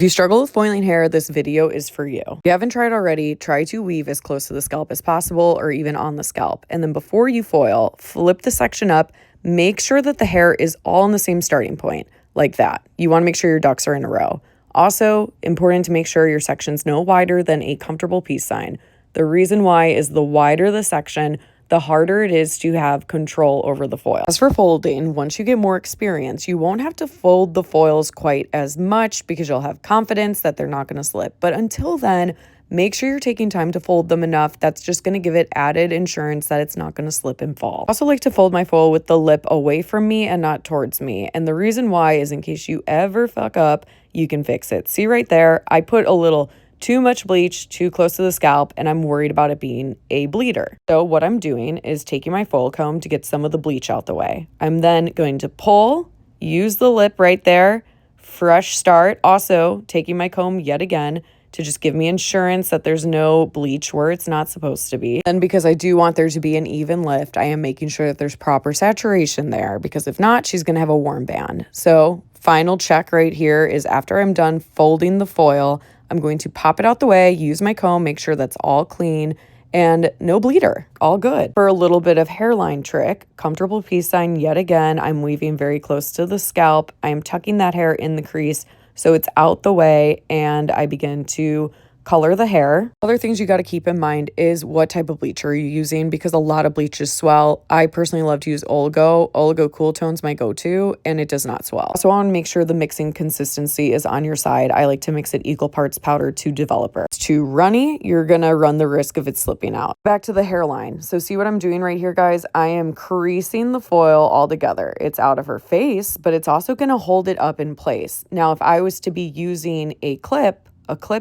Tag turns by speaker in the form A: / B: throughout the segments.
A: If you struggle with foiling hair, this video is for you. If you haven't tried already, try to weave as close to the scalp as possible or even on the scalp. And then before you foil, flip the section up, make sure that the hair is all in the same starting point, like that. You want to make sure your ducks are in a row. Also, important to make sure your section's no wider than a comfortable peace sign. The reason why is the wider the section, the harder it is to have control over the foil. As for folding, once you get more experience, you won't have to fold the foils quite as much because you'll have confidence that they're not going to slip. But until then, make sure you're taking time to fold them enough. That's just going to give it added insurance that it's not going to slip and fall. I also like to fold my foil with the lip away from me and not towards me. And the reason why is in case you ever fuck up, you can fix it. See right there, I put a little too much bleach too close to the scalp and I'm worried about it being a bleeder. So what I'm doing is taking my foil comb to get some of the bleach out the way. I'm then going to pull, use the lip right there, fresh start. Also taking my comb yet again to just give me insurance that there's no bleach where it's not supposed to be. And because I do want there to be an even lift, I am making sure that there's proper saturation there because if not, she's gonna have a warm band. So final check right here is after I'm done folding the foil, I'm going to pop it out the way, use my comb, make sure that's all clean and no bleeder, all good. For a little bit of hairline trick, comfortable peace sign yet again, I'm weaving very close to the scalp. I'm tucking that hair in the crease so it's out the way and I begin to color the hair. Other things you got to keep in mind is what type of bleach are you using because a lot of bleaches swell. I personally love to use Oligo. Oligo Cool Tone's my go-to and it does not swell. So I want to make sure the mixing consistency is on your side. I like to mix it equal parts powder to developer. It's too runny, you're going to run the risk of it slipping out. Back to the hairline. So see what I'm doing right here, guys? I am creasing the foil all together. It's out of her face, but it's also going to hold it up in place. Now, if I was to be using a clip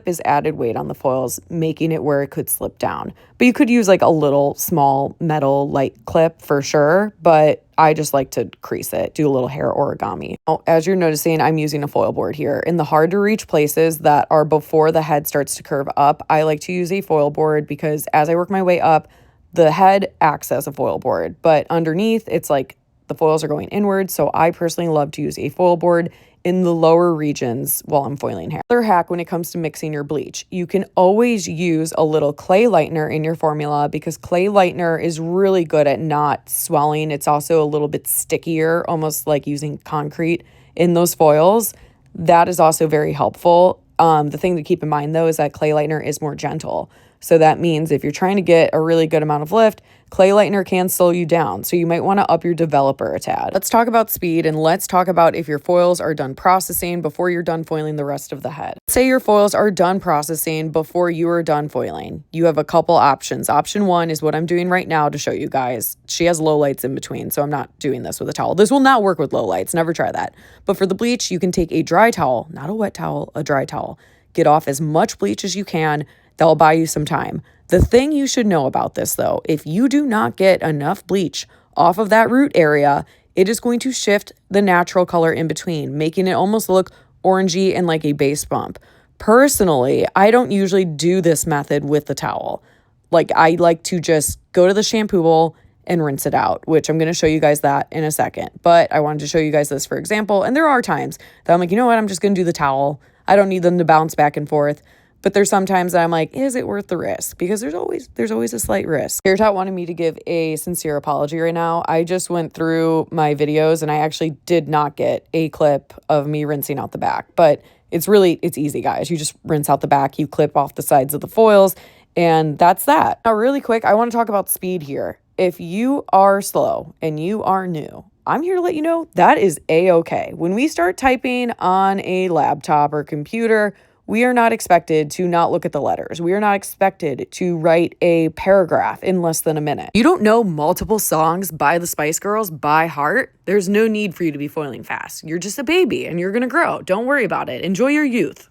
A: is added weight on the foils, making it where it could slip down. But you could use like a little small metal light clip for sure, but I just like to crease it, do a little hair origami. Now, as you're noticing, I'm using a foil board here. In the hard to reach places that are before the head starts to curve up, I like to use a foil board because as I work my way up, the head acts as a foil board, but underneath it's like the foils are going inward. So I personally love to use a foil board in the lower regions while I'm foiling hair. Another hack when it comes to mixing your bleach, you can always use a little clay lightener in your formula because clay lightener is really good at not swelling. It's also a little bit stickier, almost like using concrete in those foils. That is also very helpful. The thing to keep in mind though is that clay lightener is more gentle. So that means if you're trying to get a really good amount of lift, clay lightener can slow you down. So you might want to up your developer a tad. Let's talk about speed and let's talk about if your foils are done processing before you're done foiling the rest of the head. Say your foils are done processing before you are done foiling. You have a couple options. Option one is what I'm doing right now to show you guys. She has low lights in between, so I'm not doing this with a towel. This will not work with low lights. Never try that. But for the bleach, you can take a dry towel, not a wet towel, a dry towel. Get off as much bleach as you can. That'll buy you some time. The thing you should know about this though, if you do not get enough bleach off of that root area, it is going to shift the natural color in between, making it almost look orangey and like a base bump. Personally, I don't usually do this method with the towel. Like I like to just go to the shampoo bowl and rinse it out, which I'm going to show you guys that in a second. But I wanted to show you guys this for example. And there are times that I'm like, you know what? I'm just going to do the towel. I don't need them to bounce back and forth. But there's sometimes that I'm like, is it worth the risk? Because there's always a slight risk. Hairtot wanted me to give a sincere apology right now. I just went through my videos and I actually did not get a clip of me rinsing out the back. But it's easy, guys. You just rinse out the back, you clip off the sides of the foils, and that's that. Now, really quick, I want to talk about speed here. If you are slow and you are new, I'm here to let you know that is a-okay. When we start typing on a laptop or computer, we are not expected to not look at the letters. We are not expected to write a paragraph in less than a minute. You don't know multiple songs by the Spice Girls by heart. There's no need for you to be foiling fast. You're just a baby and you're gonna grow. Don't worry about it. Enjoy your youth.